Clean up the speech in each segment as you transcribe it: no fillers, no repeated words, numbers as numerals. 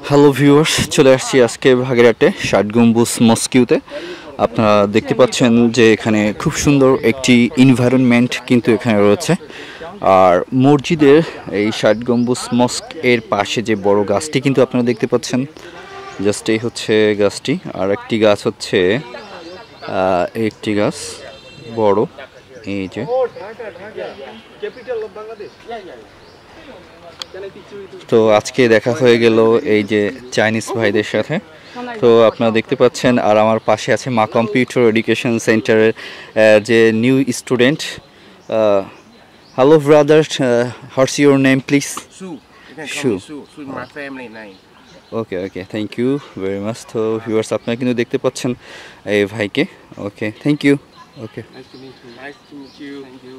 Hello viewers, চলে আসছি আজকে ভাগেরহাটে ষাট গম্বুজ মস্কিউতে। আপনারা দেখতে পাচ্ছেন যে এখানে খুব সুন্দর একটি এনভায়রনমেন্ট কিন্তু এখানে রয়েছে। আর মসজিদের এই ষাট গম্বুজ মস্ক এর পাশে যে বড় গাছটি কিন্তু আপনারা দেখতে পাচ্ছেন, জাস্ট এই হচ্ছে গাছটি। আর একটি গাছ হচ্ছে একটি গাছ বড়, এই যে। তো আজকে দেখা হয়ে গেল এই যে চাইনিজ ভাইদের সাথে। তো আপনারা দেখতে পাচ্ছেন, আর আমার পাশে আছে মা কম্পিউটার এডুকেশন সেন্টারের যে new student. Hello brother, what's your name please? Su. You can call Su. me Su. Su is my family name. Okay okay, thank you very much. তো ভিউয়ার্স, আপনারা কিন্তু দেখতে পাচ্ছেন এই ভাইকে। Okay, thank you. Okay, Nice to meet you. Nice to meet you. Thank you.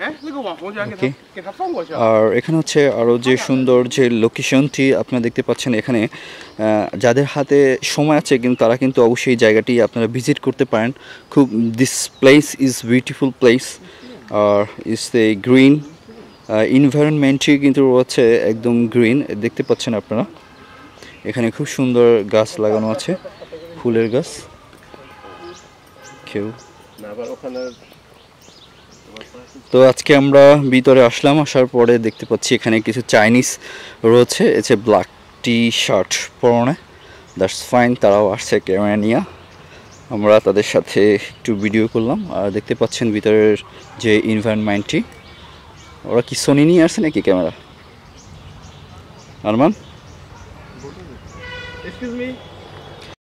哎，那个网红就要Okay. 给他放过去啊。 আর এখানে হচ্ছে আরও যে সুন্দর যে লোকেশনটি আপনারা দেখতে পাচ্ছেন এখানে, যাদের হাতে সময় আছে কিন্তু তারা কিন্তু অবশ্যই এই জায়গাটি আপনারা ভিজিট করতে পারেন। খুব this place is beautiful place, আর ইজ দ্য গ্রিন এনভায়রনমেন্টটি কিন্তু রয়েছে একদম গ্রিন। দেখতে পাচ্ছেন আপনারা এখানে খুব সুন্দর গাছ লাগানো আছে, ফুলের গাছ। কেউ তো আজকে আমরা ভিতরে আসলাম, আসার পরে দেখতে পাচ্ছি এখানে কিছু চাইনিজ রয়েছে, এসে ব্ল্যাক টি শার্ট পরনে, দ্যাটস ফাইন। তারাও আসছে ক্যামেরা নিয়ে, আমরা তাদের সাথে একটু ভিডিও করলাম। আর দেখতে পাচ্ছেন ভিতরের যে এনভায়রনমেন্টটি। ওরা কি সোনি নিয়ে আসছে নাকি ক্যামেরা? Arman, Excuse me.